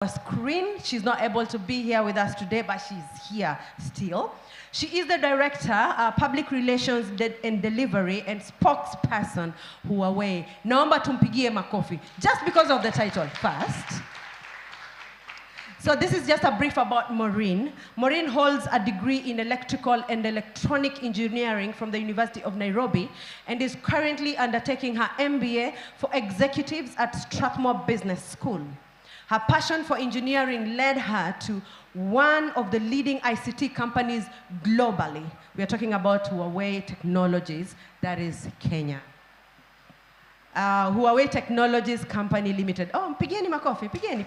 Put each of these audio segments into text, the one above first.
screen. She's not able to be here with us today, but she's here still. She is the Director, Public Relations and Delivery and Spokesperson, Huawei. Naomba tumpigie makofi, just because of the title first. So this is just a brief about Maureen. Maureen holds a degree in electrical and electronic engineering from the University of Nairobi and is currently undertaking her MBA for executives at Strathmore Business School. Her passion for engineering led her to one of the leading ICT companies globally. We are talking about Huawei Technologies, that is Kenya. Huawei Technologies Company Limited. Oh, pigeni makofi, pigeni.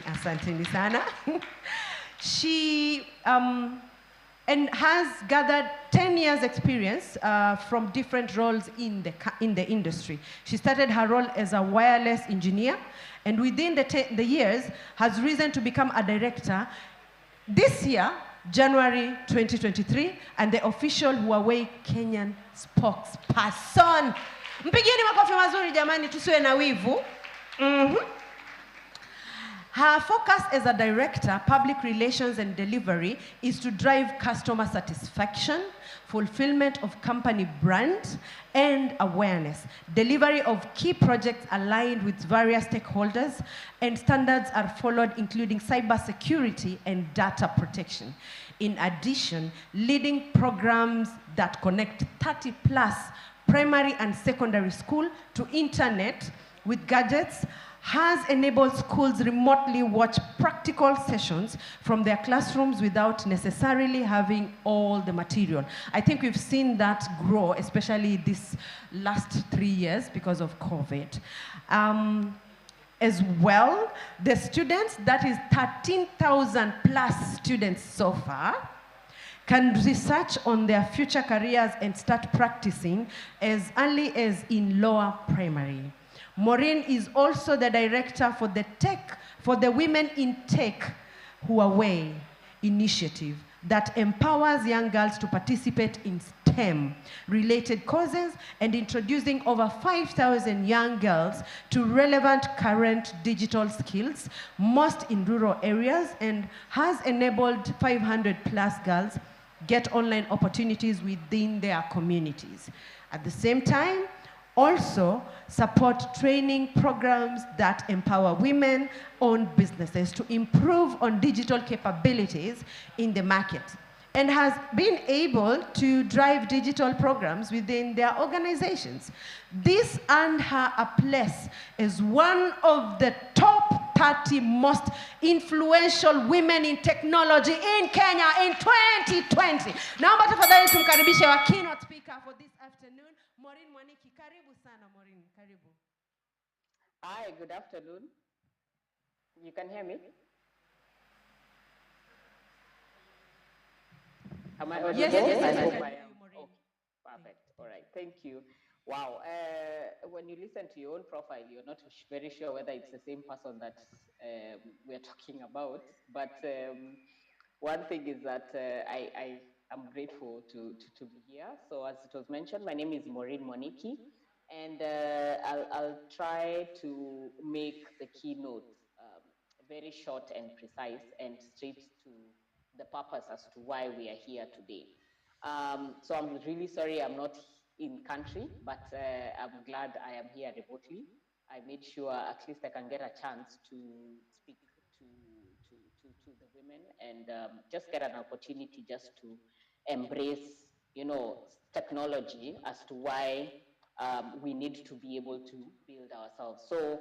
Asanteni sana. She and has gathered 10 years experience from different roles in the industry. She started her role as a wireless engineer, and within the years has risen to become a director. This year, January 2023, and the official Huawei Kenyan spokesperson. Mpigeni makofi mazuri jamani, tusiwe na wivu. Her focus as a director, public relations and delivery, is to drive customer satisfaction, fulfillment of company brand, and awareness. Delivery of key projects aligned with various stakeholders, and standards are followed, including cybersecurity and data protection. In addition, leading programs that connect 30+ primary and secondary school to internet with gadgets has enabled schools remotely watch practical sessions from their classrooms without necessarily having all the material. I think we've seen that grow, especially this last 3 years because of COVID. As well, the students, that is 13,000+ students so far, can research on their future careers and start practicing as early as in lower primary. Morin is also the director for the Women in Tech Huawei initiative that empowers young girls to participate in STEM-related courses and introducing over 5,000 young girls to relevant current digital skills, most in rural areas, and has enabled 500+ girls get online opportunities within their communities. At the same time, also support training programs that empower women-owned businesses to improve on digital capabilities in the market, and has been able to drive digital programs within their organizations. This earned her a place as one of the top 30 most influential women in technology in Kenya in 2020. Naomba tafadhali tumkaribishe wa keynote speaker for this afternoon, Maureen Mwaniki. Karibu sana Maureen, karibu. Hi, good afternoon. You can hear me? Am I audible? Yes, I hope I am. Maureen. Okay, perfect. All right, thank you. Wow, when you listen to your own profile, you're not very sure whether it's the same person that we're talking about. But one thing is that I am grateful to be here. So as it was mentioned, my name is Maureen Mwaniki, and I'll try to make the keynote very short and precise and straight to the purpose as to why we are here today. So I'm really sorry I'm not in country, but I'm glad I am here remotely. I made sure at least I can get a chance to speak to the women and just get an opportunity just to embrace, technology as to why we need to be able to build ourselves. So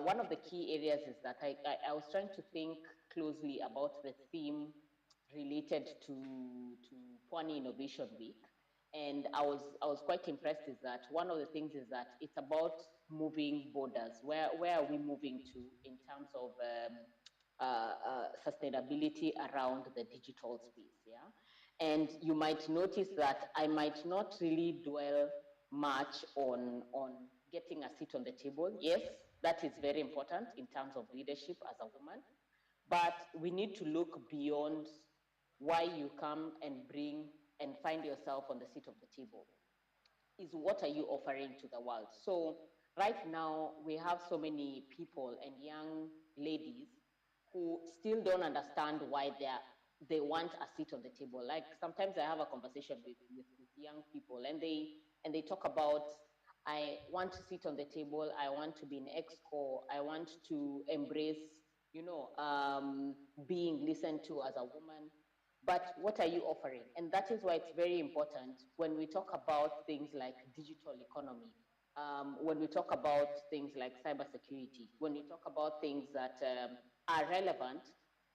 one of the key areas is that I was trying to think closely about the theme related to Pwani Innovation Week. And I was quite impressed is that one of the things is that it's about moving borders. Where are we moving to in terms of sustainability around the digital space, yeah? And you might notice that I might not really dwell much on getting a seat on the table. Yes, that is very important in terms of leadership as a woman, but we need to look beyond why you come and bring and find yourself on the seat of the table. Is what are you offering to the world? So right now we have so many people and young ladies who still don't understand why they want a seat on the table. Like sometimes I have a conversation with young people, and they talk about, I want to sit on the table, I want to be in EXCO, I want to embrace, being listened to as a woman. But what are you offering? And that is why it's very important when we talk about things like digital economy, when we talk about things like cybersecurity, when we talk about things that are relevant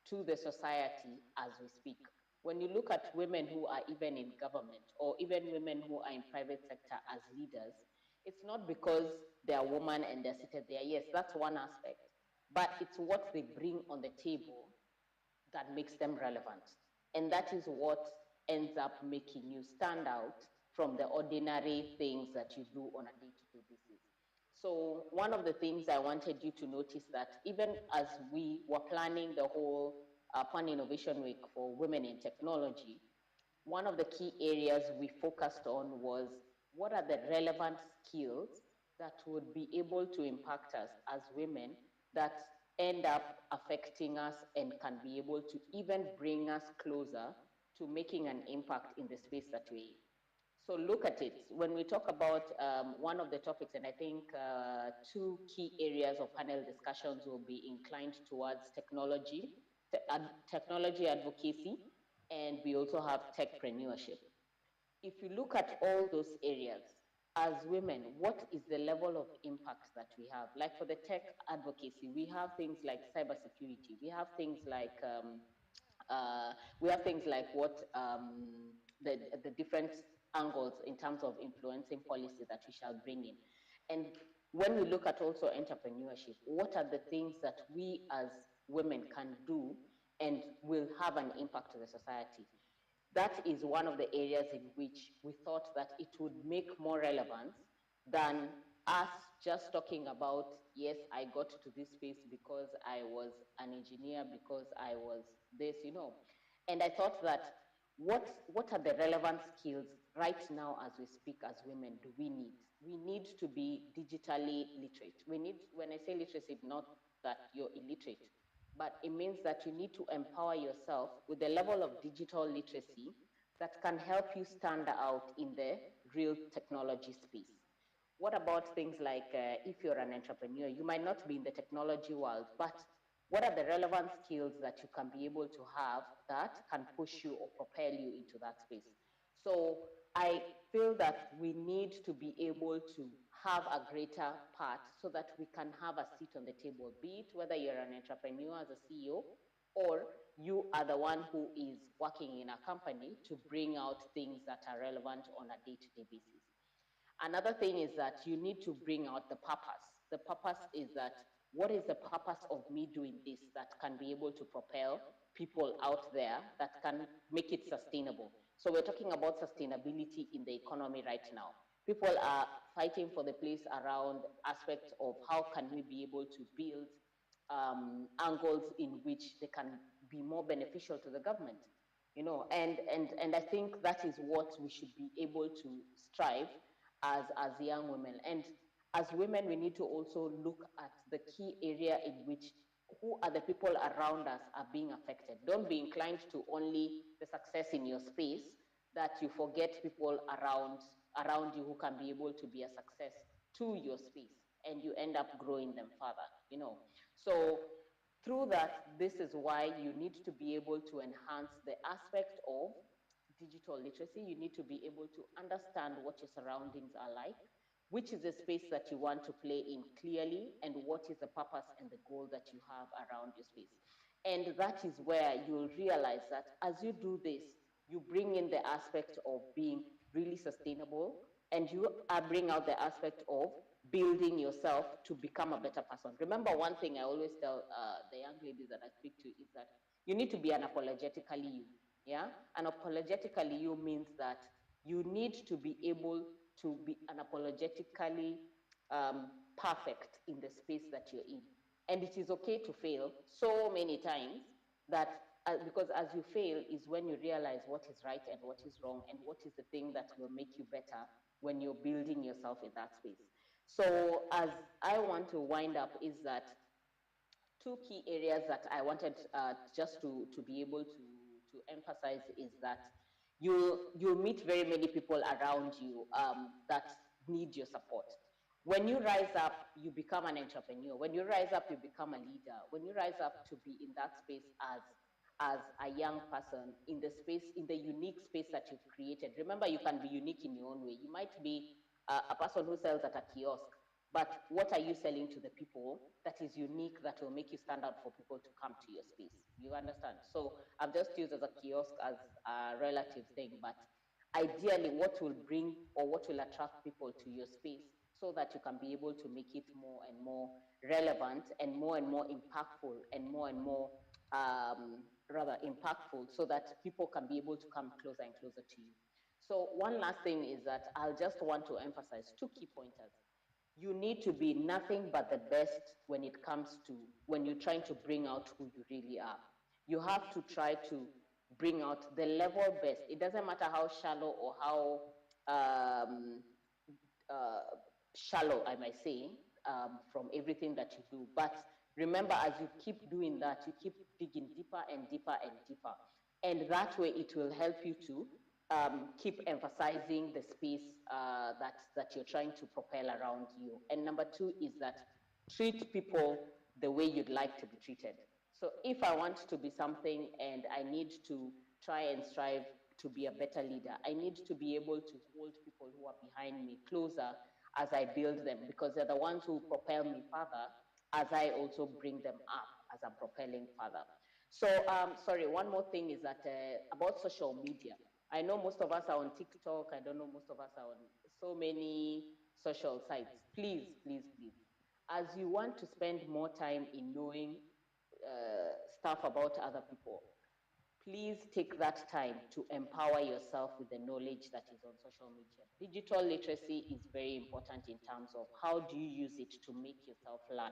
to the society as we speak. When you look at women who are even in government, or even women who are in private sector as leaders, it's not because they're women and they're seated there. Yes, that's one aspect, but it's what they bring on the table that makes them relevant. And that is what ends up making you stand out from the ordinary things that you do on a day-to-day basis. So one of the things I wanted you to notice, that even as we were planning the whole Pwani Innovation Week for Women in Technology, one of the key areas we focused on was, what are the relevant skills that would be able to impact us as women, that end up affecting us and can be able to even bring us closer to making an impact in the space that we're in. So look at it. When we talk about one of the topics, and I think two key areas of panel discussions will be inclined towards technology, technology advocacy, and we also have techpreneurship. If you look at all those areas, as women, what is the level of impact that we have? Like for the tech advocacy, we have things like cybersecurity, we have things like what the different angles in terms of influencing policy that we shall bring in. And when we look at also entrepreneurship, what are the things that we as women can do and will have an impact to the society? That is one of the areas in which we thought that it would make more relevance than us just talking about, yes, I got to this space because I was an engineer, because I was this, And I thought that what are the relevant skills right now as we speak as women do we need? We need to be digitally literate. We need, when I say literacy, not that you're illiterate, but it means that you need to empower yourself with the level of digital literacy that can help you stand out in the real technology space. What about things like if you're an entrepreneur, you might not be in the technology world, but what are the relevant skills that you can be able to have that can push you or propel you into that space? So I feel that we need to be able to have a greater part so that we can have a seat on the table, be it whether you're an entrepreneur as a CEO, or you are the one who is working in a company to bring out things that are relevant on a day-to-day basis. Another thing is that you need to bring out the purpose. The purpose is that, what is the purpose of me doing this that can be able to propel people out there, that can make it sustainable? So we're talking about sustainability in the economy right now. People are fighting for the place around aspects of how can we be able to build angles in which they can be more beneficial to the government, and I think that is what we should be able to strive as young women. And as women, we need to also look at the key area in which, who are the people around us are being affected. Don't be inclined to only the success in your space, that you forget people around you who can be able to be a success to your space, and you end up growing them further, So through that, this is why you need to be able to enhance the aspect of digital literacy. You need to be able to understand what your surroundings are like, which is the space that you want to play in clearly, and what is the purpose and the goal that you have around your space. And that is where you'll realize that as you do this, you bring in the aspect of being really sustainable, and you bring out the aspect of building yourself to become a better person. Remember, one thing I always tell the young ladies that I speak to is that you need to be unapologetically you. Yeah? Unapologetically you means that you need to be able to be unapologetically perfect in the space that you're in. And it is okay to fail so many times, that because as you fail is when you realize what is right and what is wrong, and what is the thing that will make you better when you're building yourself in that space. So as I want to wind up is that, two key areas that I wanted just to be able to emphasize is that you'll meet very many people around you that need your support. When you rise up, you become an entrepreneur. When you rise up, you become a leader. When you rise up to be in that space as a young person in the space, in the unique space that you've created. Remember, you can be unique in your own way. You might be a person who sells at a kiosk, but what are you selling to the people that is unique, that will make you stand out for people to come to your space? You understand? So I've just used as a kiosk as a relative thing, but ideally what will bring or what will attract people to your space so that you can be able to make it more and more relevant and more impactful and more rather impactful, so that people can be able to come closer and closer to you. So one last thing is that I'll just want to emphasize two key pointers. You need to be nothing but the best when it comes to, when you're trying to bring out who you really are. You have to try to bring out the level best. It doesn't matter how shallow or how shallow, I might say, from everything that you do. But remember, as you keep doing that, you keep digging deeper and deeper and deeper. And that way it will help you to keep emphasizing the space that you're trying to propel around you. And number two is that treat people the way you'd like to be treated. So if I want to be something and I need to try and strive to be a better leader, I need to be able to hold people who are behind me closer as I build them, because they're the ones who propel me further as I also bring them up as I'm propelling further. So, sorry, one more thing is that about social media. I know most of us are on TikTok. I don't know, most of us are on so many social sites. Please, please, please. As you want to spend more time in knowing stuff about other people, please take that time to empower yourself with the knowledge that is on social media. Digital literacy is very important in terms of how do you use it to make yourself learn.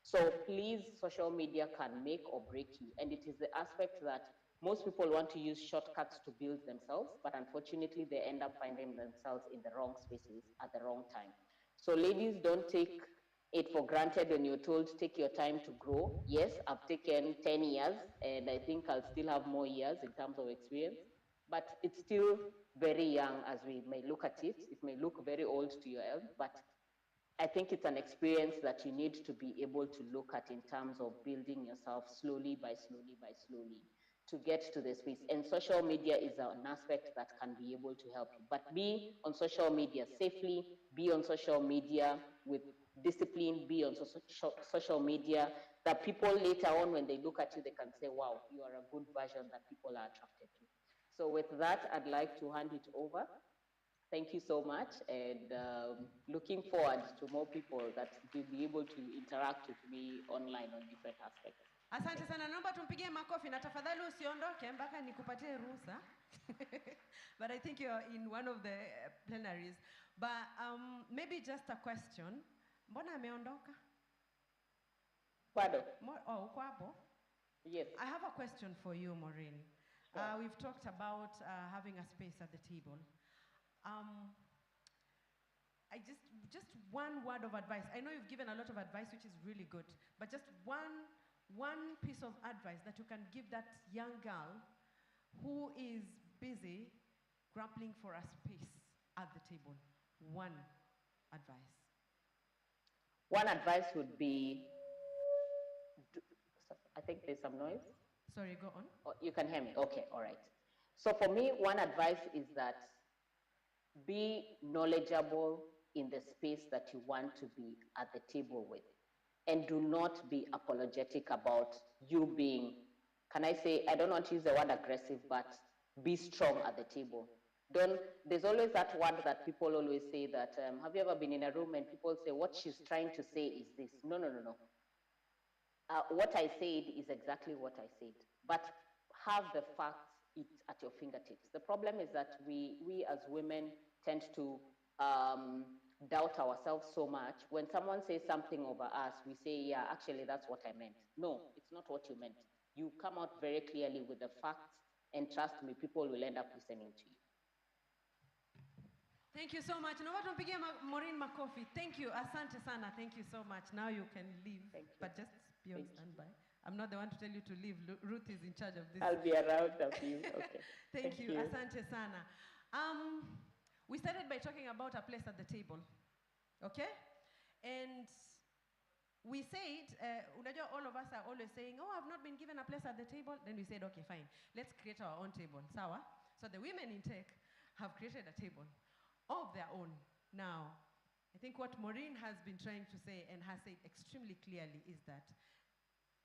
So please, social media can make or break you. And it is the aspect that most people want to use shortcuts to build themselves, but unfortunately they end up finding themselves in the wrong spaces at the wrong time. So ladies, don't take it for granted when you're told take your time to grow. Yes, I've taken 10 years and I think I'll still have more years in terms of experience, but it's still very young as we may look at it. It may look very old to your end, but I think it's an experience that you need to be able to look at in terms of building yourself slowly by slowly to get to the space. And social media is an aspect that can be able to help you. But be on social media safely, be on social media with discipline, be on social media, that people later on when they look at you, they can say, wow, you are a good version that people are attracted to. So with that, I'd like to hand it over. Thank you so much, and looking forward to more people that will be able to interact with me online on different aspects. Asante sana, naomba tumpigie makofi na tafadhali usiondoke mpaka nikupatie ruhusa. But I think you're in one of the plenaries. But maybe just a question. Mbona ameondoka? Bado. Oh, uko hapo? Yes. I have a question for you, Maureen. Sure. We've talked about having a space at the table. I just one word of advice. I know you've given a lot of advice, which is really good, but just one piece of advice that you can give that young girl who is busy grappling for a space at the table. One advice. One advice would be, I think there's some noise. Sorry, go on. Oh, you can hear me, okay, all right. So for me, one advice is that be knowledgeable in the space that you want to be at the table with. And do not be apologetic about you being, can I say, I don't want to use the word aggressive, but be strong at the table. There's always that word that people always say that, have you ever been in a room and people say, what she's trying to say is this? No, no, no, no. What I said is exactly what I said, but have the facts at your fingertips. The problem is that we as women tend to doubt ourselves so much. When someone says something over us, we say, yeah, actually that's what I meant. No, it's not what you meant. You come out very clearly with the facts, and trust me, people will end up listening to you. Thank you so much. Naomba tumpigie Maureen makofi. Thank you. Asante sana. Thank you so much. Now you can leave, but just Be on standby. I'm not the one to tell you to leave. Ruth is in charge of this. I'll be around a few. Okay. Thank you. Asante sana. We started by talking about a place at the table. Okay? And we said, all of us are always saying, oh, I've not been given a place at the table. Then we said, okay, fine. Let's create our own table. Sawa? So the women in tech have created a table of their own. Now, I think what Morin has been trying to say and has said extremely clearly is that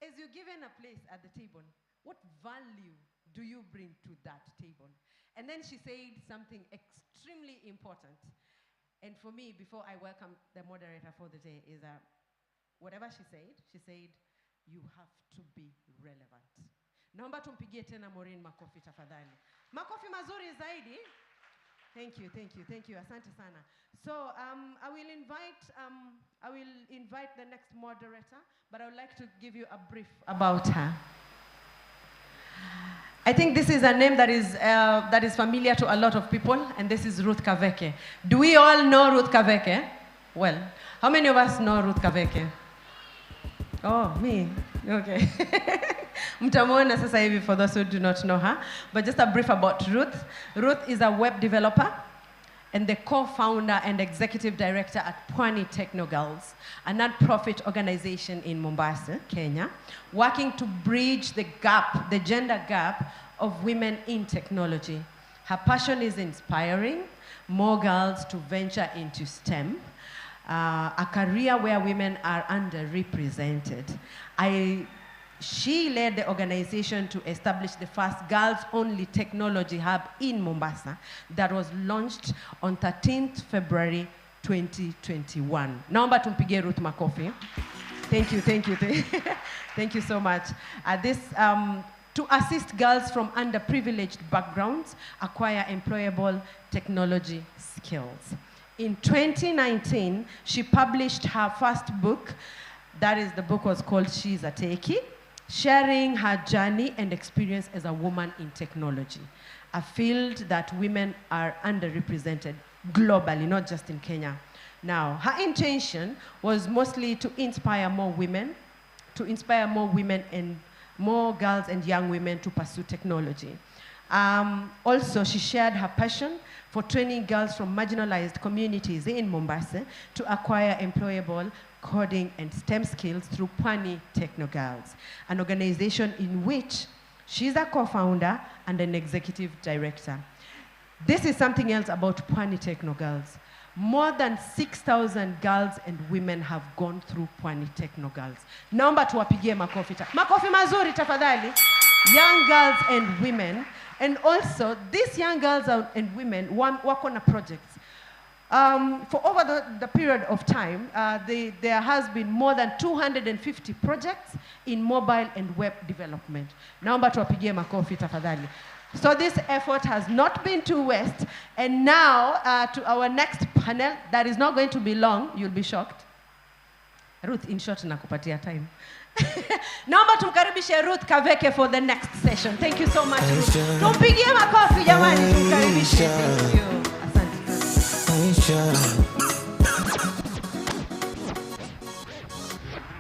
as you're given a place at the table, what value do you bring to that table? And then she said something extremely important. And for me, before I welcome the moderator for the day, is whatever she said, you have to be relevant. Naomba tumpigie tena Maureen makofi tafadhali. Makofi mazuri zaidi. Thank you. Asante sana. So I will invite the next moderator, but I would like to give you a brief about her. I think this is a name that is familiar to a lot of people, and this is Ruth Kaveke. Do we all know Ruth Kaveke? Well, how many of us know Ruth Kaveke? Oh, me. Okay. Mtamuona sasa hivi for those who do not know her. But just a brief about Ruth. Ruth is a web developer and the co-founder and executive director at Pwani Teknowgalz, a non-profit organization in Mombasa, Kenya, working to bridge the gap, the gender gap of women in technology. Her passion is inspiring more girls to venture into STEM, a career where women are underrepresented. She led the organization to establish the first girls-only technology hub in Mombasa that was launched on 13th February 2021. Naomba tumpigie Ruth makofi. Thank you. Thank you so much. To assist girls from underprivileged backgrounds acquire employable technology skills. In 2019, she published her first book. The book was called She's a Techie, sharing her journey and experience as a woman in technology, a field that women are underrepresented globally, not just in Kenya. Now, her intention was mostly to inspire more women and more girls and young women to pursue technology. Also, she shared her passion for training girls from marginalized communities in Mombasa to acquire employable coding and STEM skills through Pwani Teknowgalz, an organization in which she's a co-founder and an executive director. This is something else about Pwani Teknowgalz. More than 6,000 girls and women have gone through Pwani Teknowgalz. Naomba tuwapigie makofi. Makofi mazuri tafadhali. Young girls and women. And also, these young girls and women work on projects. For over the period of time, there has been more than 250 projects in mobile and web development. Naomba tuwapigie makofi tafadhali. So this effort has not been to waste. And now to our next panel, that is not going to be long, you'll be shocked. Ruth, in short, nakupatia time. Naomba tumkaribishe Ruth Kaveke for the next session. Thank you so much, Ruth. Tumpigie makofi jamani, tumkaribishe. Thank you.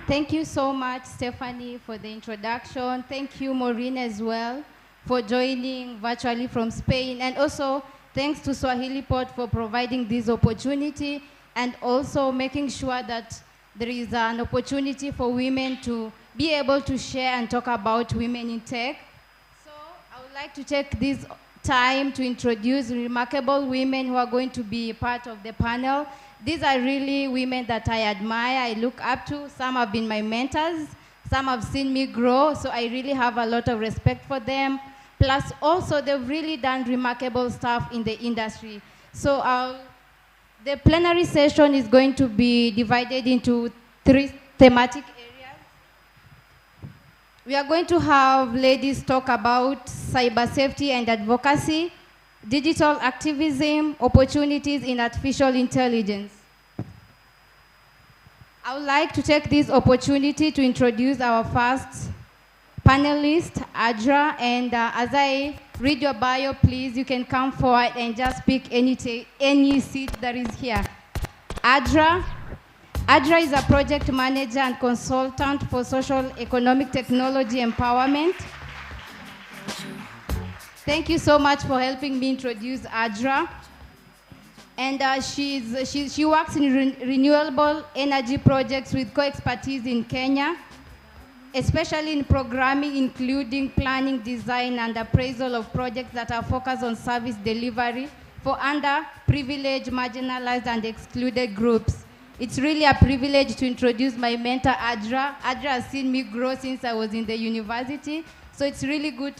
Thank you so much, Stephanie, for the introduction. Thank you, Maureen, as well, for joining virtually from Spain. And also, thanks to Swahili Pot for providing this opportunity and also making sure that there is an opportunity for women to be able to share and talk about women in tech. So I would like to take this time to introduce remarkable women who are going to be part of the panel. These are really women that I admire, I look up to. Some have been my mentors, some have seen me grow, so I really have a lot of respect for them. Plus also they've really done remarkable stuff in the industry. So the plenary session is going to be divided into 3 thematic areas. We are going to have ladies talk about cyber safety and advocacy, digital activism, opportunities in artificial intelligence. I would like to take this opportunity to introduce our first panelist, Ajra, and as I read your bio, please, you can come forward and just pick any seat that is here. Ajra, Ajra is a project manager and consultant for social economic technology empowerment. Thank you so much for helping me introduce Ajra. And she works in renewable energy projects with co-expertise in Kenya, especially in programming, including planning, design, and appraisal of projects that are focused on service delivery for underprivileged, marginalized, and excluded groups. It's really a privilege to introduce my mentor, Ajra. Ajra has seen me grow since I was in the university, so it's really good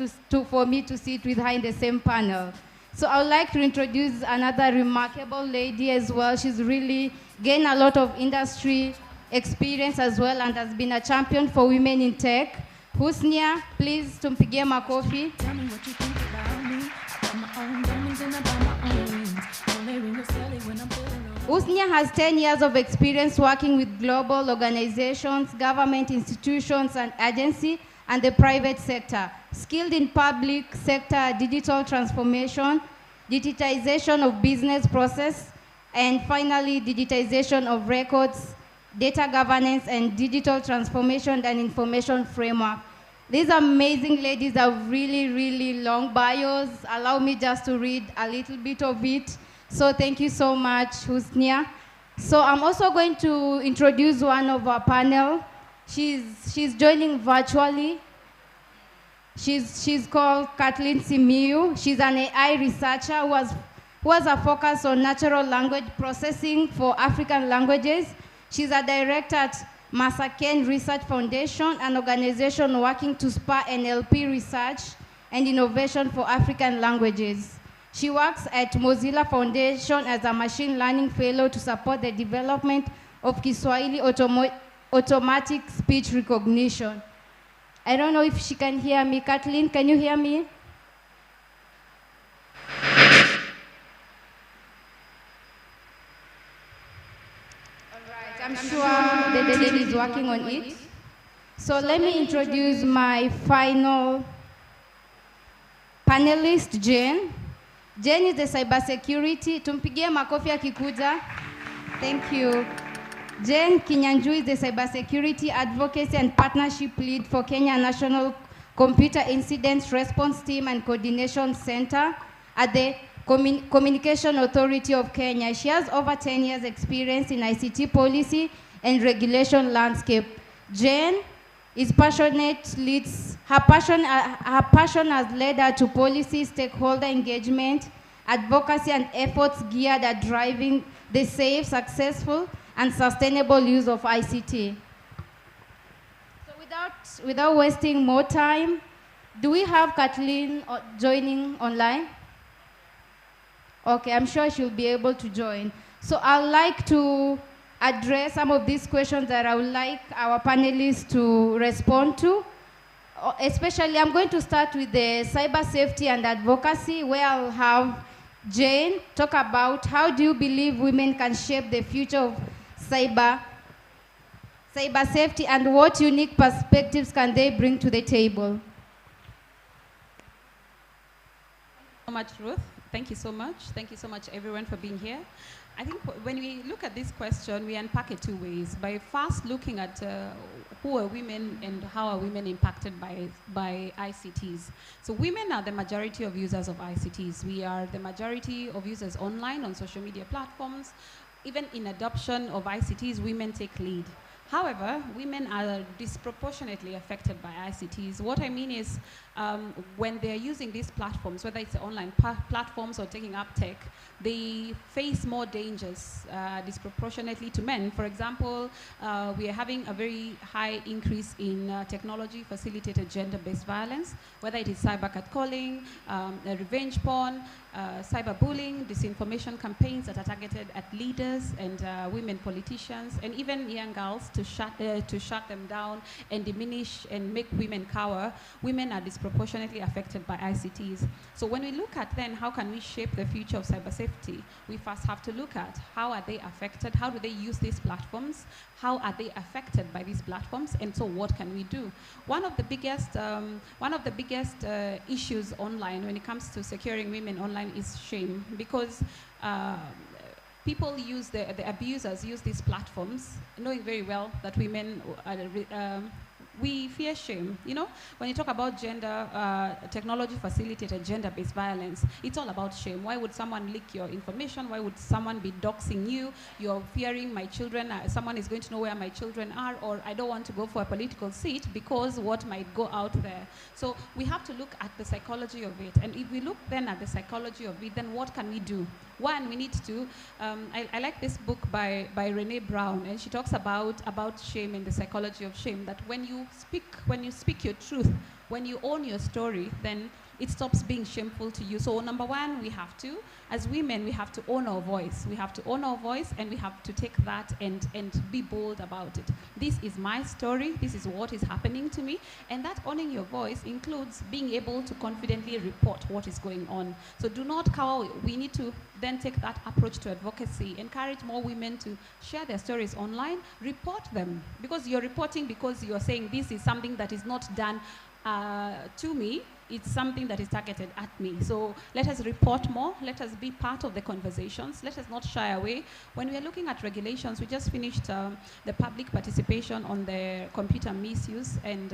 for me to sit with her in the same panel. So I would like to introduce another remarkable lady as well. She's really gained a lot of industry experience as well and has been a champion for women in tech. Husnia, please tumpigie makofi. Tell me what you think about me. I got my own diamonds and I buy my own rings. Don't let me sell it when I'm feeling low. Husnia has 10 years of experience working with global organizations, government institutions and agencies, and the private sector. Skilled in public sector digital transformation, digitization of business process, and finally, digitization of records, data governance, and digital transformation and information framework. These amazing ladies have really, really long bios. Allow me just to read a little bit of it. So thank you so much, Husnia. So I'm also going to introduce one of our panel. She's joining virtually. She's called Kathleen Simiyu. She's an AI researcher who has a focus on natural language processing for African languages. She's a director at Makena Research Foundation, an organization working to spur NLP research and innovation for African languages. She works at Mozilla Foundation as a machine learning fellow to support the development of Kiswahili automatic speech recognition. I don't know if she can hear me. Kathleen, can you hear me? I'm sure the lady is working on it. So let me introduce my final panelist, Jane. Jane is the cybersecurity. Tumpigie makofi akikuja. Thank you. Jane Kinyanjui is the cybersecurity advocacy and partnership lead for Kenya National Computer Incident Response Team and Coordination Center at the Communication Authority of Kenya. She has over 10 years experience in ICT policy and regulation landscape. Jane is passionate, her passion has led her to policy, stakeholder engagement, advocacy, and efforts geared at driving the safe, successful, and sustainable use of ICT. So without wasting more time, do we have Kathleen joining online? Okay, I'm sure she'll be able to join. So I'd like to address some of these questions that I would like our panelists to respond to. Especially, I'm going to start with the cyber safety and advocacy, where I'll have Jane talk about how do you believe women can shape the future of cyber safety and what unique perspectives can they bring to the table? Thank you so much, Ruth. Thank you so much. Thank you so much, everyone, for being here. I think when we look at this question, we unpack it two ways. By first looking at who are women and how are women impacted by ICTs. So women are the majority of users of ICTs. We are the majority of users online on social media platforms. Even in adoption of ICTs, women take lead. However, women are disproportionately affected by ICTs. What I mean is when they're using these platforms, whether it's online platforms or taking up tech, they face more dangers disproportionately to men. For example, we are having a very high increase in technology-facilitated gender-based violence, whether it is cyber catcalling, revenge porn, cyberbullying, disinformation campaigns that are targeted at leaders and women politicians, and even young girls to shut them down and diminish and make women cower. Women are disproportionately affected by ICTs. So when we look at then how can we shape the future of cyber safety, we first have to look at how are they affected, how do they use these platforms, how are they affected by these platforms, and so what can we do? One of the biggest issues online when it comes to securing women online is shame, because people use, the abusers use these platforms, knowing very well that women we fear shame. You know, when you talk about gender, technology facilitated gender-based violence, it's all about shame. Why would someone leak your information? Why would someone be doxing you? You're fearing my children, someone is going to know where my children are, or I don't want to go for a political seat because what might go out there. So we have to look at the psychology of it. And if we look then at the psychology of it, then what can we do? One, we need to, I like this book by Renee Brown, and she talks about shame and the psychology of shame, that when you speak your truth, when you own your story, then it stops being shameful to you. So number one, we have to, as women, we have to own our voice. We have to own our voice, and we have to take that and be bold about it. This is my story. This is what is happening to me. And that owning your voice includes being able to confidently report what is going on. So do not cower. We need to then take that approach to advocacy, encourage more women to share their stories online, report them. Because you're reporting because you're saying this is something that is not done to me, it's something that is targeted at me. So let us report more, let us be part of the conversations, let us not shy away. When we are looking at regulations, we just finished the public participation on the Computer Misuse and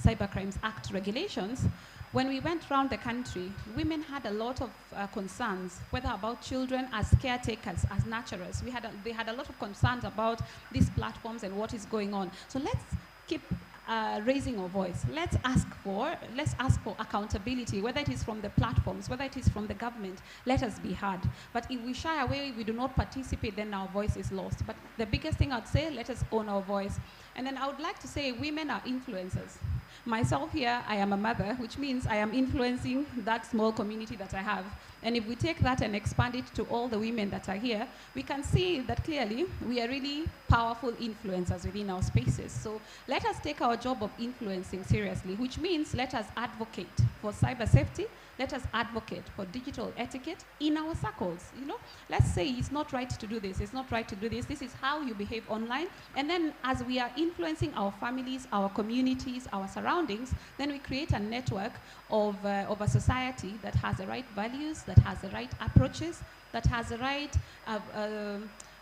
Cybercrimes Act regulations. When we went around the country, women had a lot of concerns, whether about children as caretakers, as nurturers. They had a lot of concerns about these platforms and what is going on. So let's keep raising our voice. Let's ask for accountability, whether it is from the platforms, whether it is from the government. Let us be heard. But if we shy away, we do not participate, then our voice is lost. But the biggest thing I'd say, let us own our voice. And then I would like to say women are influencers. Myself here, I am a mother, which means I am influencing that small community that I have. And if we take that and expand it to all the women that are here, we can see that clearly we are really powerful influencers within our spaces. So let us take our job of influencing seriously, which means let us advocate for cyber safety. Let us advocate for digital etiquette in our circles. You know, let's say it's not right to do this, it's not right to do this, this is how you behave online. And then as we are influencing our families, our communities, our surroundings, then we create a network of a society that has the right values, that has the right approaches, that has the right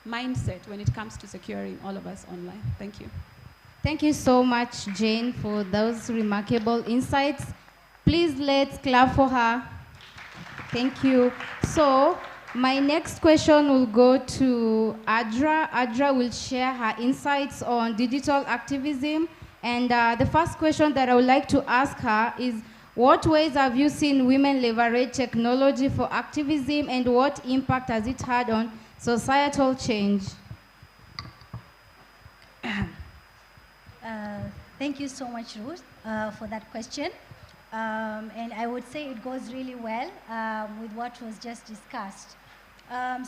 mindset when it comes to securing all of us online. Thank you. Thank you so much, Jane, for those remarkable insights. Please let's clap for her. Thank you. So my next question will go to Ajra. Ajra will share her insights on digital activism. And the first question that I would like to ask her is, what ways have you seen women leverage technology for activism, and what impact has it had on societal change? Thank you so much, Ruth, for that question. And I would say it goes really well with what was just discussed.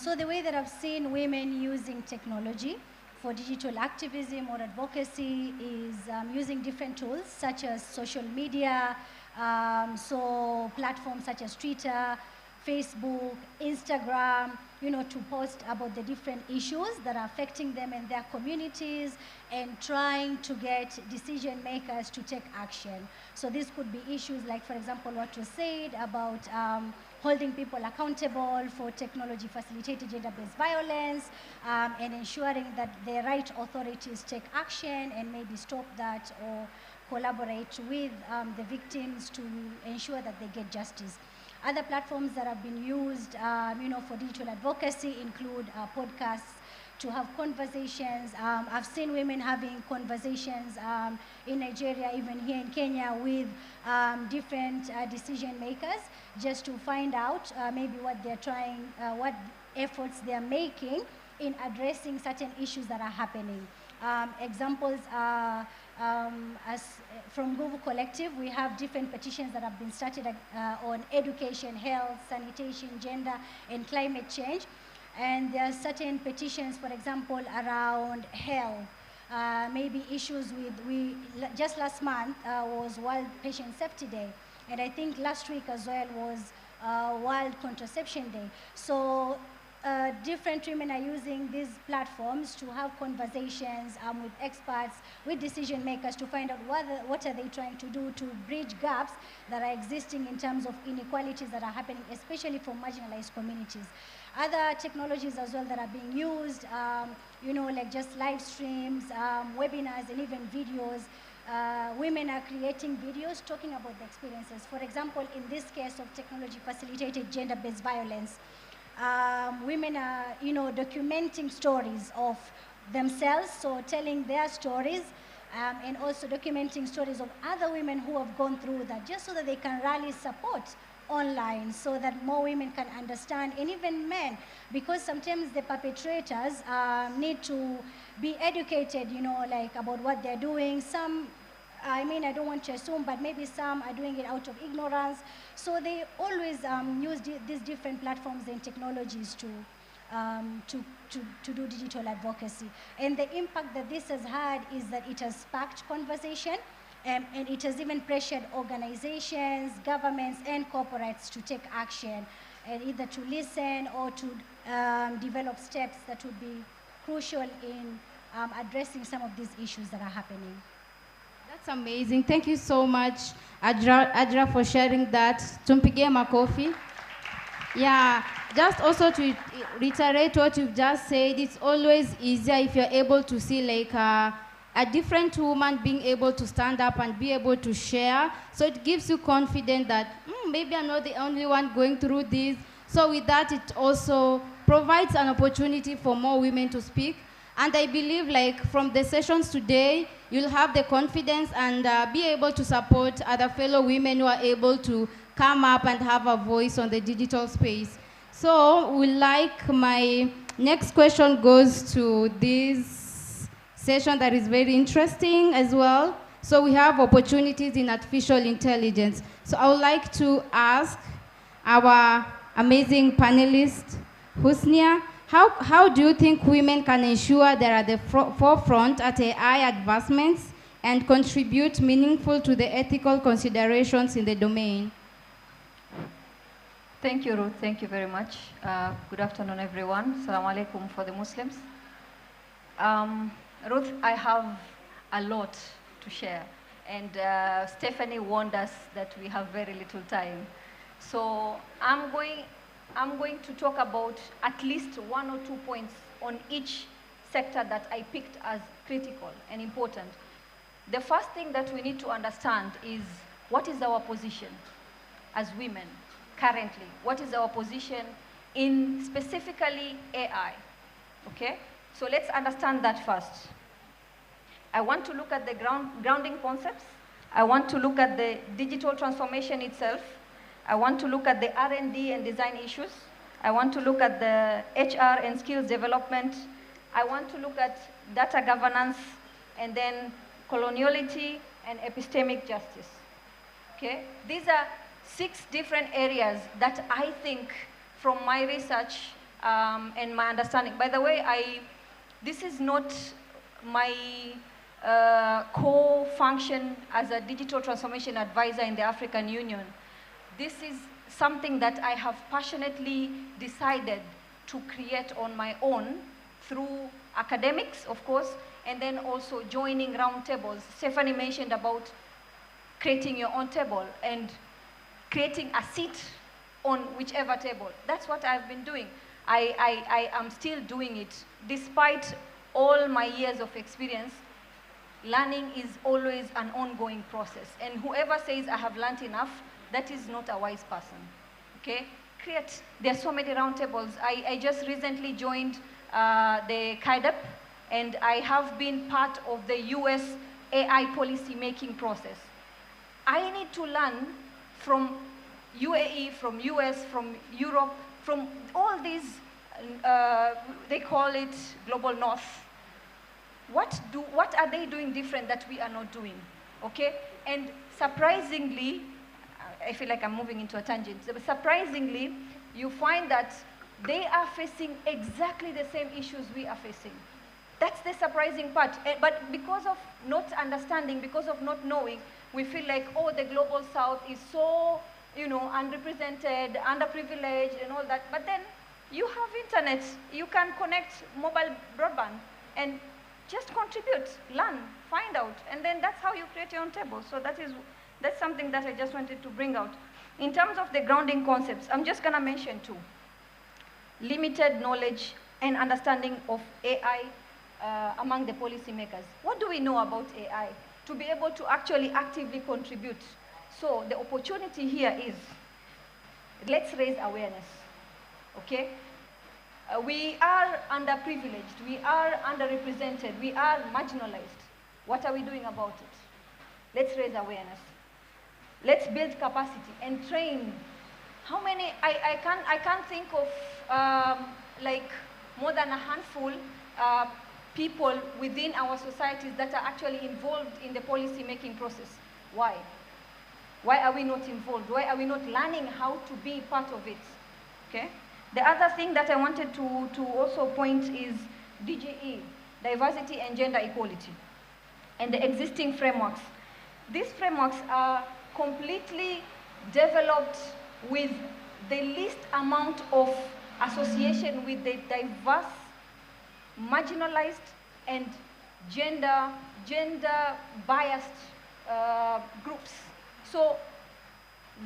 So the way that I've seen women using technology for digital activism or advocacy is using different tools such as social media, so platforms such as Twitter, Facebook, Instagram, you know, to post about the different issues that are affecting them and their communities, and trying to get decision makers to take action. So this could be issues like, for example, what was said about holding people accountable for technology facilitated gender-based violence, and ensuring that the right authorities take action and maybe stop that or collaborate with the victims to ensure that they get justice. Other platforms that have been used, you know, for digital advocacy include podcasts to have conversations. I've seen women having conversations in Nigeria, even here in Kenya, with different decision makers, just to find out maybe what they're trying, what efforts they're making in addressing certain issues that are happening. Examples are, from Nguvu Collective, we have different petitions that have been started on education, health, sanitation, gender, and climate change. And there are certain petitions, for example, around health, maybe issues with, just last month was World Patient Safety Day. And I think last week as well was World Contraception Day. So different women are using these platforms to have conversations with experts, with decision makers to find out what are they trying to do to bridge gaps that are existing in terms of inequalities that are happening, especially for marginalized communities. Other technologies as well that are being used, you know, like just live streams, webinars, and even videos. Women are creating videos talking about the experiences. For example, in this case of technology-facilitated gender-based violence, women are, you know, documenting stories of themselves, so telling their stories, and also documenting stories of other women who have gone through that, just so that they can rally support online, so that more women can understand, and even men, because sometimes the perpetrators need to be educated, you know, like about what they're doing. Some, I mean, I don't want to assume, but maybe some are doing it out of ignorance. So they always use these different platforms and technologies to do digital advocacy. And the impact that this has had is that it has sparked conversation, and it has even pressured organizations, governments, and corporates to take action, and either to listen or to develop steps that would be crucial in addressing some of these issues that are happening. That's amazing. Thank you so much, Ajra, for sharing that. Tumpige makofi. Yeah, just also to reiterate what you've just said, it's always easier if you're able to see like a different woman being able to stand up and be able to share. So it gives you confidence that maybe I'm not the only one going through this. So with that, it also provides an opportunity for more women to speak. And I believe like from the sessions today, you'll have the confidence and be able to support other fellow women who are able to come up and have a voice on the digital space. So my next question goes to this session that is very interesting as well. So we have opportunities in artificial intelligence. So I would like to ask our amazing panelist, Husnia, how do you think women can ensure they're at the forefront at AI advancements and contribute meaningful to the ethical considerations in the domain? Thank you, Ruth. Thank you very much. Good afternoon, everyone. Assalamu alaikum for the Muslims. Ruth, I have a lot to share. And Stephanie warned us that we have very little time. So I'm going to talk about at least 1 or 2 points on each sector that I picked as critical and important. The first thing that we need to understand is what is our position as women currently? What is our position in specifically AI? Okay? So let's understand that first. I want to look at the grounding concepts. I want to look at the digital transformation itself. I want to look at the R&D and design issues. I want to look at the HR and skills development. I want to look at data governance, and then coloniality and epistemic justice. Okay? These are 6 different areas that I think from my research and my understanding. By the way, this is not my core function as a digital transformation advisor in the African Union. This is something that I have passionately decided to create on my own through academics, of course, and then also joining roundtables. Stephanie mentioned about creating your own table and creating a seat on whichever table. That's what I've been doing. I am still doing it. Despite all my years of experience, learning is always an ongoing process. And whoever says I have learned enough, that is not a wise person, okay? There are so many roundtables. I just recently joined the PIW, and I have been part of the US AI policy making process. I need to learn from UAE, from US, from Europe, from all these, they call it global north. What are they doing different that we are not doing, okay? And surprisingly, I feel like I'm moving into a tangent. But surprisingly, you find that they are facing exactly the same issues we are facing. That's the surprising part. But because of not understanding, because of not knowing, we feel like, oh, the global south is so, you know, unrepresented, underprivileged, and all that. But then You have internet, you can connect mobile broadband and just contribute, learn, find out, and then that's how you create your own table. So that's something that I just wanted to bring out. In terms of the grounding concepts, I'm just gonna mention two. Limited knowledge and understanding of AI among the policymakers. What do we know about AI? To be able to actually actively contribute. So the opportunity here is, let's raise awareness, okay? We are underprivileged, we are underrepresented, we are marginalized. What are we doing about it? Let's raise awareness. Let's build capacity and train. How many, I can't think of like more than a handful people within our societies that are actually involved in the policy making process. Why? Why are we not involved? Why are we not learning how to be part of it? Okay? The other thing that I wanted to also point is DGE, diversity and gender equality, and the existing frameworks. These frameworks are completely developed with the least amount of association with the diverse, marginalized, and gender biased groups. So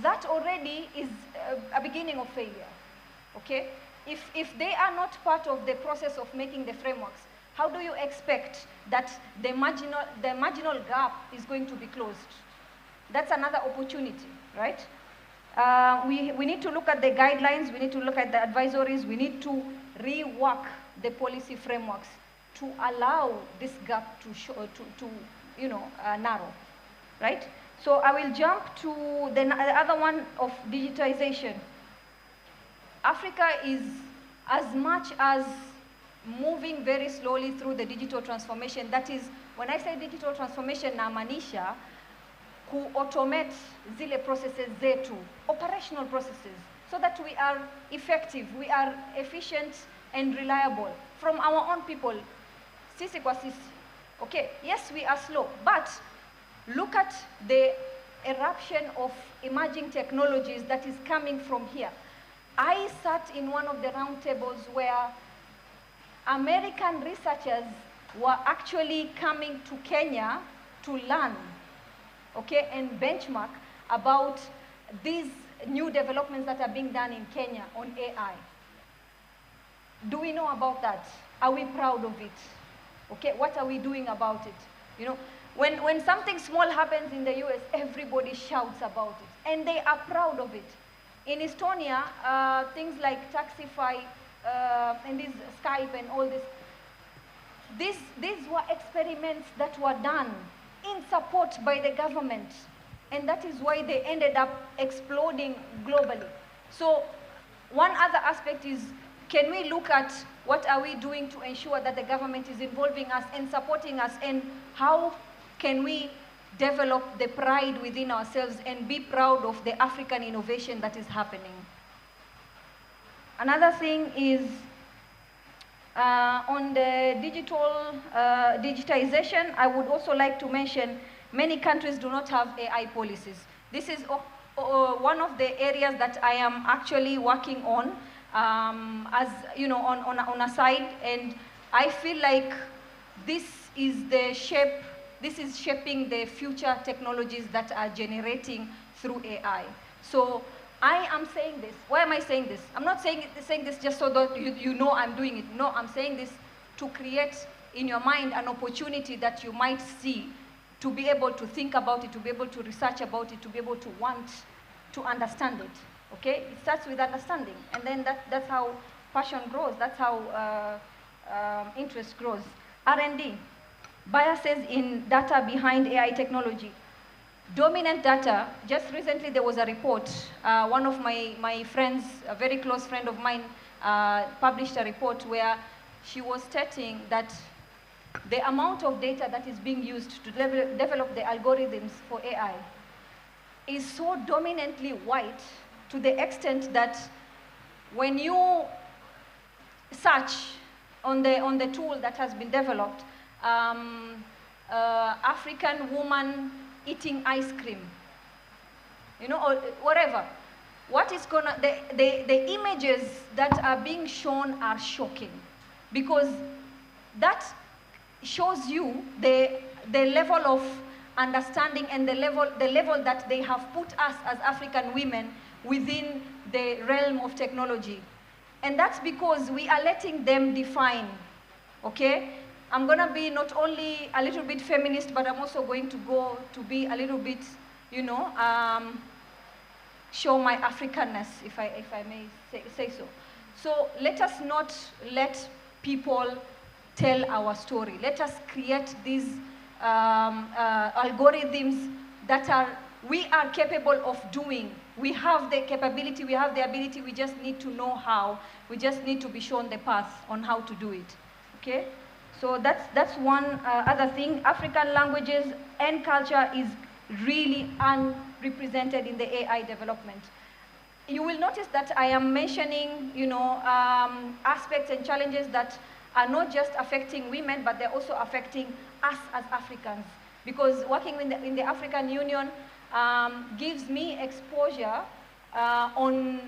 that already is a beginning of failure, okay? If they are not part of the process of making the frameworks, how do you expect that the marginal gap is going to be closed? That's another opportunity, right? We need to look at the guidelines, we need to look at the advisories, we need to rework the policy frameworks to allow this gap to narrow, right? So I will jump to the other one of digitization. Africa is as much as moving very slowly through the digital transformation. That is, when I say digital transformation, namaanisha ku-automate zile processes zetu, operational processes, so that we are effective, we are efficient and reliable from our own people, sisi kwa sisi. Okay, yes, we are slow, but look at the eruption of emerging technologies that is coming from here. I sat in one of the roundtables where American researchers were actually coming to Kenya to learn, okay, and benchmark about these new developments that are being done in Kenya on AI. Do we know about that? Are we proud of it? Okay, what are we doing about it? You know, when something small happens in the US, everybody shouts about it, and they are proud of it. In Estonia, things like Taxify and this Skype and all this, these were experiments that were done in support by the government, and that is why they ended up exploding globally. So one other aspect is, can we look at what are we doing to ensure that the government is involving us and supporting us, and how can we develop the pride within ourselves and be proud of the African innovation that is happening. Another thing is on the digitization, I would also like to mention many countries do not have AI policies. This is one of the areas that I am actually working on, as you know, on a side, and I feel like this is shaping the future technologies that are generating through AI. So I am saying this. Why am I saying this? I'm not saying this just so that you know I'm doing it. No, I'm saying this to create in your mind an opportunity that you might see, to be able to think about it, to be able to research about it, to be able to want to understand it. Okay? It starts with understanding, and then that's how passion grows. That's how interest grows. R&D. Biases in data behind AI technology. Dominant data. Just recently there was a report. One of my friends, a very close friend of mine, published a report where she was stating that the amount of data that is being used to develop the algorithms for AI is so dominantly white, to the extent that when you search on the tool that has been developed, African woman eating ice cream, you know, or whatever. what is gonna, the images that are being shown are shocking, because that shows you the level of understanding and the level that they have put us as African women within the realm of technology. And that's because we are letting them define, okay? I'm gonna be not only a little bit feminist, but I'm also going to go to be a little bit, you know, show my Africanness, if I may say so. So let us not let people tell our story. Let us create these algorithms that we are capable of doing. We have the capability, we have the ability, we just need to know how. We just need to be shown the path on how to do it, okay? So that's one other thing. African languages and culture is really unrepresented in the AI development. You will notice that I am mentioning, you know, aspects and challenges that are not just affecting women, but they're also affecting us as Africans. Because working in the African Union gives me exposure on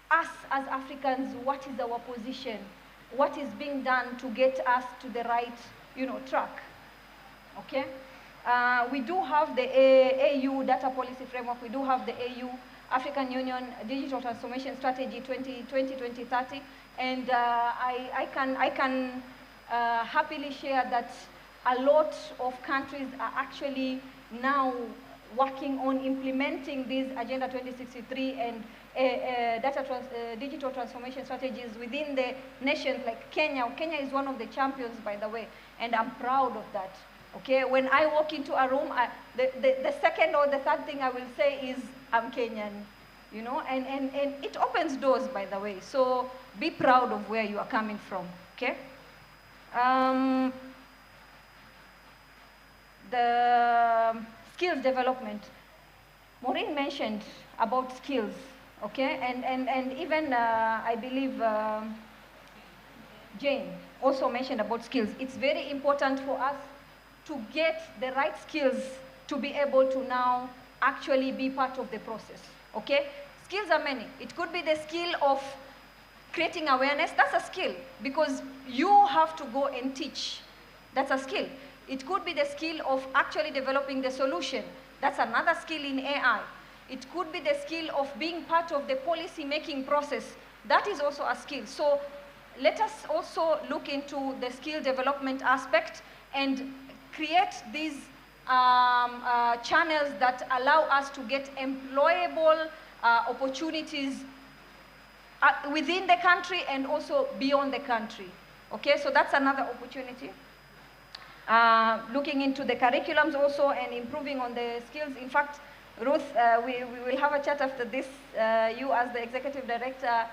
us as Africans, what is our position, what is being done to get us to the right, you know, track, okay? We do have the AU Data Policy Framework, we do have the AU African Union Digital Transformation Strategy 2020-2030, and I can happily share that a lot of countries are actually now working on implementing these Agenda 2063 and digital transformation strategies within the nations like Kenya. Kenya is one of the champions, by the way, and I'm proud of that. Okay, when I walk into a room, the second or the third thing I will say is, I'm Kenyan, you know, and it opens doors, by the way. So be proud of where you are coming from, okay? The skills development. Maureen mentioned about skills, okay? And even, I believe, Jane also mentioned about skills. It's very important for us to get the right skills to be able to now actually be part of the process, okay? Skills are many. It could be the skill of creating awareness. That's a skill, because you have to go and teach. That's a skill. It could be the skill of actually developing the solution. That's another skill in AI. It could be the skill of being part of the policy-making process. That is also a skill. So let us also look into the skill development aspect and create these channels that allow us to get employable opportunities within the country and also beyond the country. Okay, so that's another opportunity. Looking into the curriculums also and improving on the skills. In fact, Ruth, we will have a chat after this. You as the Executive Director,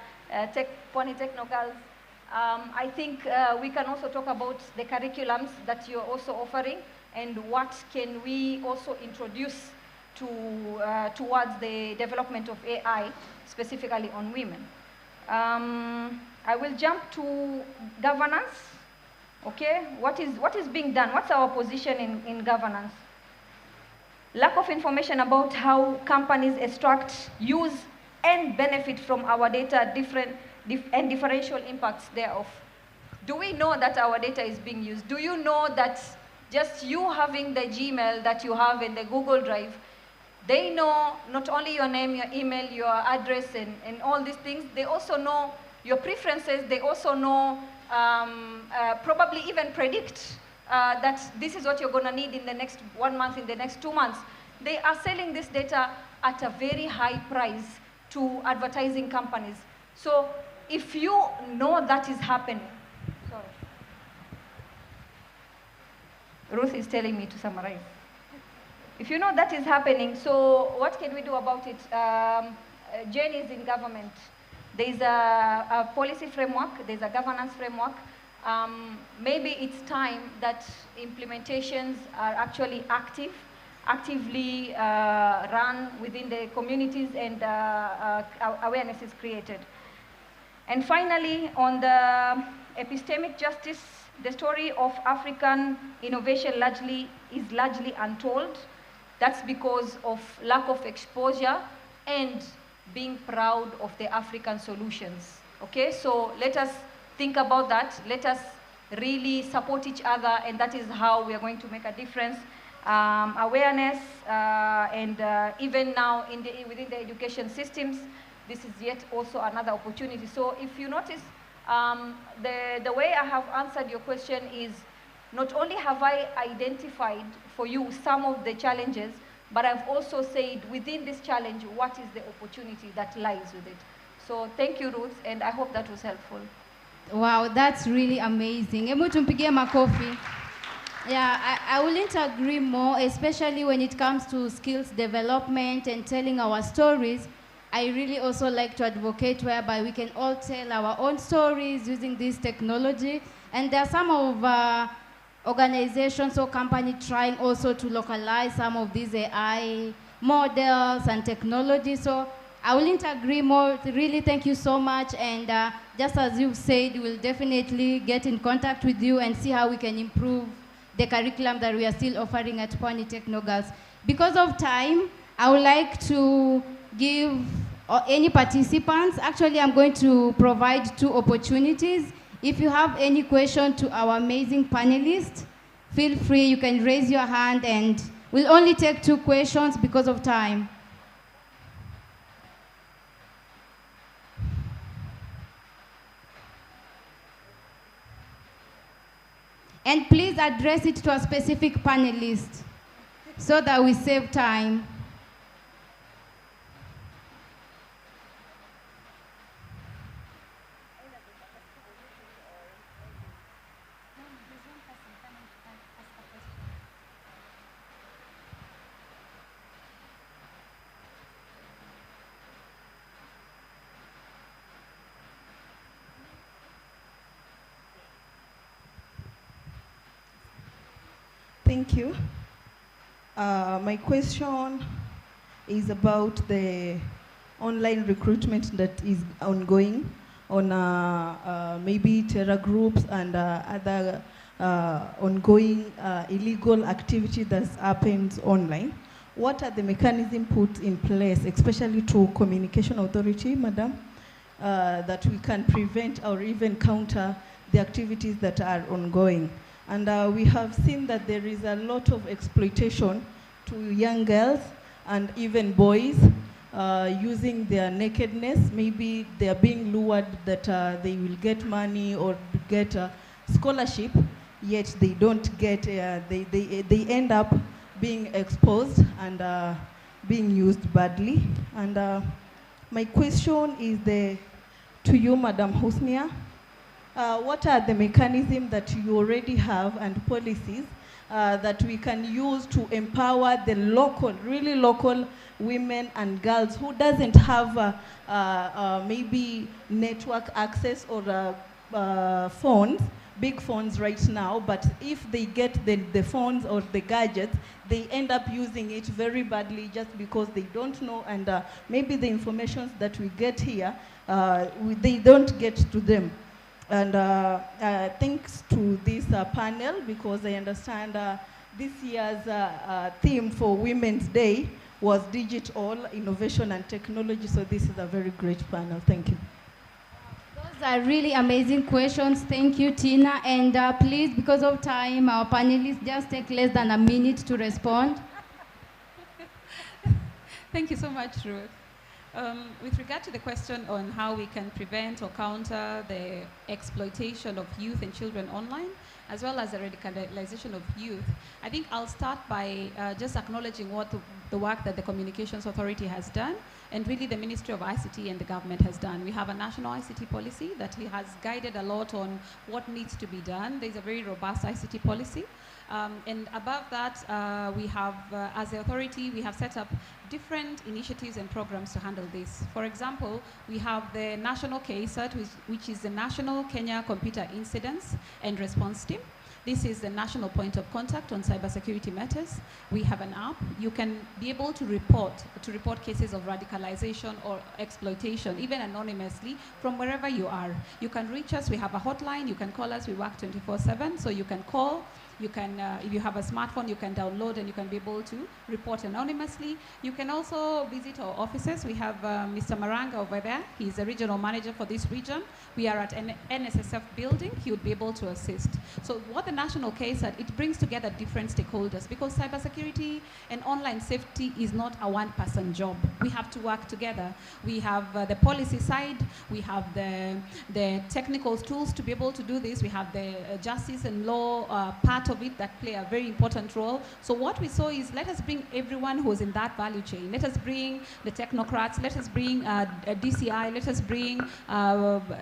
Pwani Teknowgalz, I think we can also talk about the curriculums that you're also offering and what can we also introduce towards the development of AI, specifically on women. I will jump to governance. Okay, what is being done? What's our position in governance? Lack of information about how companies extract, use, and benefit from our data, and differential impacts thereof. Do we know that our data is being used? Do you know that just you having the Gmail that you have in the Google Drive, they know not only your name, your email, your address, and all these things, they also know your preferences, they also know, probably even predict that this is what you're gonna need in the next 1 month, in the next 2 months. They are selling this data at a very high price to advertising companies. So if you know that is happening, sorry. Ruth is telling me to summarize. If you know that is happening, so what can we do about it? Jane is in government. There's a policy framework, there's a governance framework. Maybe it's time that implementations are actually actively run within the communities and awareness is created. And finally, on the epistemic justice, the story of African innovation is largely untold. That's because of lack of exposure and being proud of the African solutions. Okay, so let us think about that. Let us really support each other, and that is how we are going to make a difference. Awareness, and even now within the education systems, this is yet also another opportunity. So if you notice, the way I have answered your question is, not only have I identified for you some of the challenges, but I've also said within this challenge, what is the opportunity that lies with it. So thank you, Ruth, and I hope that was helpful. Wow, that's really amazing. Hebu tumpigie makofi. Yeah, I wouldn't agree more, especially when it comes to skills development and telling our stories. I really also like to advocate whereby we can all tell our own stories using this technology. And there are some of organizations or companies trying also to localize some of these AI models and technology. So I wouldn't agree more. Really, thank you so much. And just as you've said, we'll definitely get in contact with you and see how we can improve the curriculum that we are still offering at Pwani Teknowgalz. Because of time, I would like to give any participants, actually I'm going to provide 2 opportunities. If you have any question to our amazing panelists, feel free, you can raise your hand, and we'll only take 2 questions because of time. And please address it to a specific panelist so that we save time. Thank you. My question is about the online recruitment that is ongoing on maybe terror groups and other ongoing illegal activity that happens online. What are the mechanisms put in place, especially to Communication Authority, Madam, that we can prevent or even counter the activities that are ongoing? And we have seen that there is a lot of exploitation to young girls and even boys using their nakedness. Maybe they are being lured that they will get money or get a scholarship, yet they don't get, they end up being exposed and being used badly. And my question is to you, Madam Husnia. What are the mechanisms that you already have and policies that we can use to empower the local, really local women and girls who doesn't have maybe network access or phones, big phones right now, but if they get the phones or the gadgets, they end up using it very badly just because they don't know, and maybe the information that we get here, they don't get to them. And thanks to this panel, because I understand this year's theme for Women's Day was digital innovation and technology, so this is a very great panel. Thank you. Those are really amazing questions. Thank you, Tina. And please, because of time, our panelists just take less than a minute to respond. Thank you so much, Ruth. With regard to the question on how we can prevent or counter the exploitation of youth and children online, as well as the radicalization of youth, I think I'll start by just acknowledging what the work that the Communications Authority has done, and really the Ministry of ICT and the government has done. We have a national ICT policy that has guided a lot on what needs to be done. There's a very robust ICT policy. And above that, we have, as the authority, we have set up different initiatives and programs to handle this. For example, we have the National KSAT, which is the National Kenya Computer Incidents and Response Team. This is the national point of contact on cybersecurity matters. We have an app. You can be able to report cases of radicalization or exploitation, even anonymously, from wherever you are. You can reach us. We have a hotline. You can call us. We work 24/7. So you can call. You can, if you have a smartphone, you can download and you can be able to report anonymously. You can also visit our offices. We have Mr. Maranga over there. He's the regional manager for this region. We are at an NSSF building. He would be able to assist. So what the national case said, it brings together different stakeholders, because cybersecurity and online safety is not a one-person job. We have to work together. We have the policy side, we have the technical tools to be able to do this, we have the justice and law part of it that play a very important role. So what we saw is, let us bring everyone who's in that value chain. Let us bring the technocrats, let us bring DCI, let us bring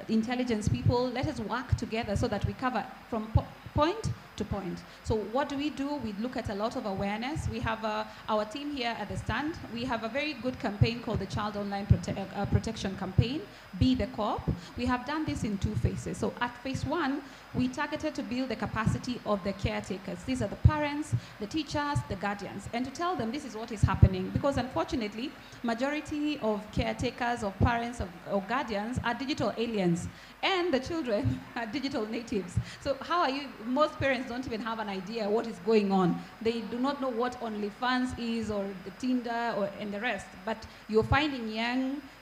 intelligence people, let us work together so that we cover from point to point. So what do? We look at a lot of awareness. We have our team here at the stand. We have a very good campaign called the Child Online Protection Campaign, Be the Co-op. We have done this in 2 phases. So at phase 1, we targeted to build the capacity of the caretakers. These are the parents, the teachers, the guardians, and to tell them this is what is happening. Because unfortunately, majority of caretakers, of parents, or guardians are digital aliens, and the children are digital natives. So how are you? Most parents don't even have an idea what is going on. They do not know what OnlyFans is, or the Tinder, and the rest. But you're finding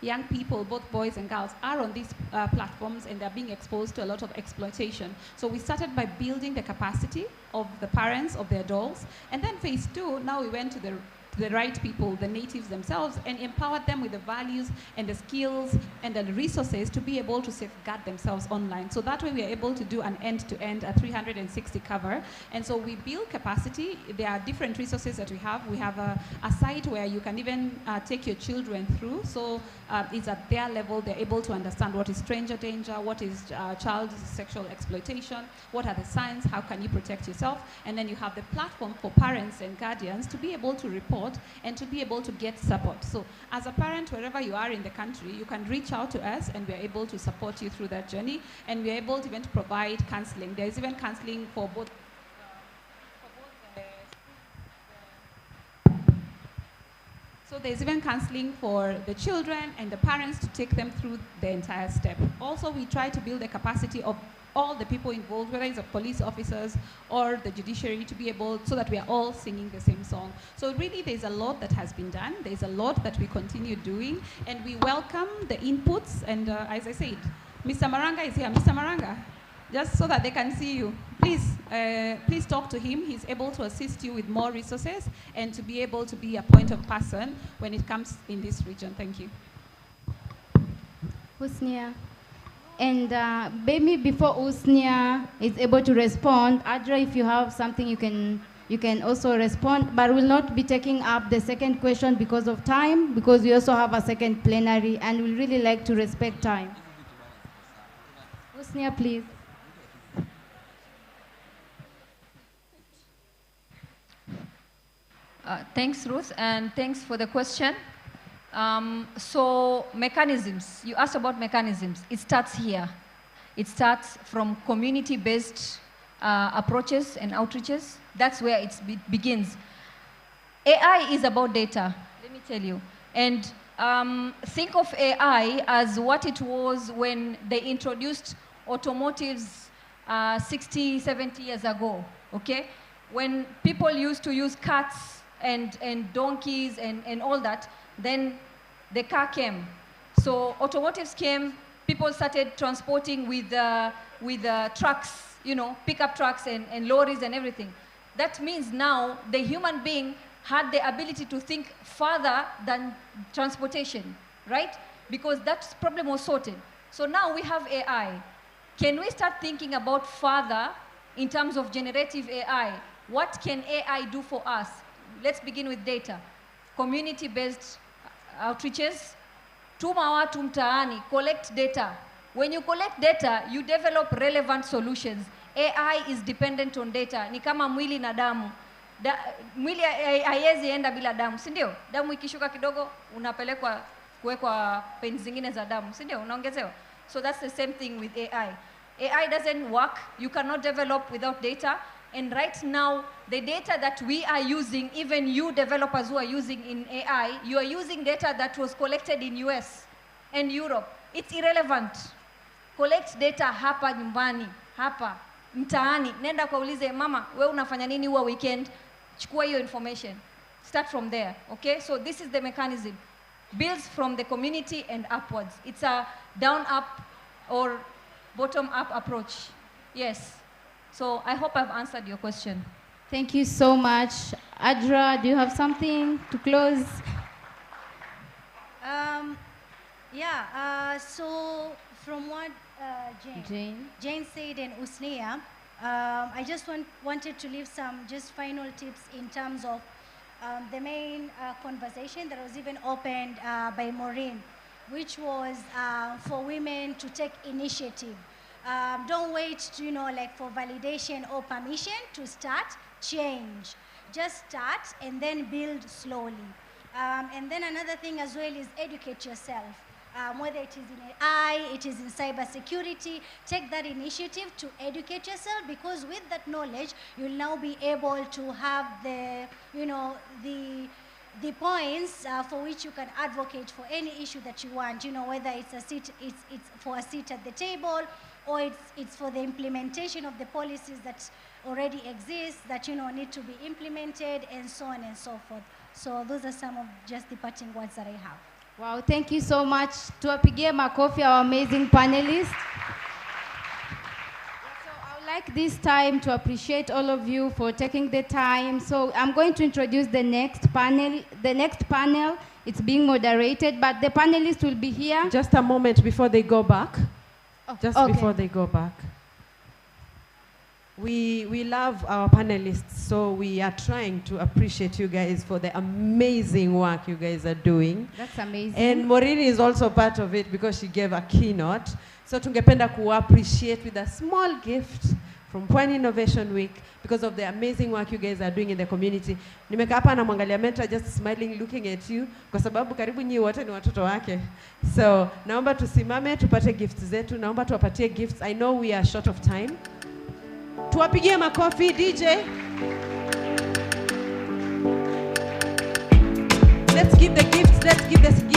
young people, both boys and girls, are on these platforms, and they're being exposed to a lot of exploitation. So we started by building the capacity of the parents, of the adults, and then phase 2, now we went to the right people, the natives themselves, and empowered them with the values and the skills and the resources to be able to safeguard themselves online. So that way we are able to do an end-to-end, a 360 cover. And so we build capacity. There are different resources that we have. We have a site where you can even take your children through. So it's at their level, they're able to understand what is stranger danger, what is child sexual exploitation, what are the signs, how can you protect yourself. And then you have the platform for parents and guardians to be able to report and to be able to get support. So as a parent, wherever you are in the country, you can reach out to us and we're able to support you through that journey. And we're able to even provide counseling. There's even counseling for both So there's even counseling for the children and the parents to take them through the entire step. Also, we try to build the capacity of all the people involved, whether it's the police officers or the judiciary, to be able, so that we are all singing the same song. So really, there's a lot that has been done. There's a lot that we continue doing, and we welcome the inputs. And as I said, Mr. Maranga is here. Mr. Maranga, just so that they can see you, please talk to him. He's able to assist you with more resources and to be able to be a point of person when it comes in this region. Thank you. Husnia. And maybe before Husnia is able to respond, Ajra, if you have something, you can also respond, but we'll not be taking up the second question because of time, because we also have a second plenary, and we really like to respect time. Husnia, please. Thanks, Ruth, and thanks for the question. So mechanisms, you asked about mechanisms. It starts here. It starts from community-based approaches and outreaches. That's where it begins. AI is about data, let me tell you. And think of AI as what it was when they introduced automotives 60, 70 years ago, okay? When people used to use cats and donkeys and all that, then the car came. So automotives came, people started transporting with trucks, you know, pickup trucks and lorries and everything. That means now the human being had the ability to think further than transportation, right? Because that problem was sorted. So now we have AI. Can we start thinking about further in terms of generative AI? What can AI do for us? Let's begin with data. Community-based outreaches, tuma watu mtaani, collect data. When you collect data, you develop relevant solutions. AI is dependent on data. Ni kama mwili na damu. Mwili haiwezi enda bila damu, si ndio? Damu ikishuka kidogo, unapelekwa kuwekwa peni zingine za damu, si ndio? Unaongezewa. So that's the same thing with AI. AI doesn't work. You cannot develop without data. And right now, the data that we are using, even you developers who are using in AI, you are using data that was collected in US and Europe. It's irrelevant. Collect data hapa nyumbani, hapa. mtaani, nenda kaulize mama, wewe unafanya nini huwa weekend? Chukua hiyo information. Start from there, okay? So this is the mechanism. Builds from the community and upwards. It's a down-up or bottom-up approach. Yes. So I hope I've answered your question. Thank you so much. Ajra, do you have something to close? So from what Jane said and Husnia, I just wanted to leave some just final tips in terms of the main conversation that was even opened by Morin, which was for women to take initiative. Don't wait to, for validation or permission to start change. Just start and then build slowly. And then another thing as well is educate yourself. Whether it is in AI, it is in cybersecurity, take that initiative to educate yourself, because with that knowledge, you'll now be able to have the, the points for which you can advocate for any issue that you want, whether it's a seat, it's for a seat at the table, or it's for the implementation of the policies that already exist that, need to be implemented, and so on and so forth. So those are some of just the parting words that I have. Wow, thank you so much. Tuwapigie makofi our amazing panelists. So I would like this time to appreciate all of you for taking the time. So I'm going to introduce the next panel. The next panel, it's being moderated, but the panelists will be here. Just a moment before they go back. Before they go back. We love our panelists, so we are trying to appreciate you guys for the amazing work you guys are doing. That's amazing. And Morin is also part of it because she gave a keynote. So tungependa ku-appreciate with a small gift from Pwani Innovation Week because of the amazing work you guys are doing in the community. Nimekaa hapa na mwangalia mentor just smiling looking at you kwa sababu karibu nyi wote ni watoto wake. So naomba tusimame tupate gifts zetu. Naomba tuwapatie gifts. I know we are short of time. Tuwapigie makofi DJ. Let's give the gifts. Let's give the gifts.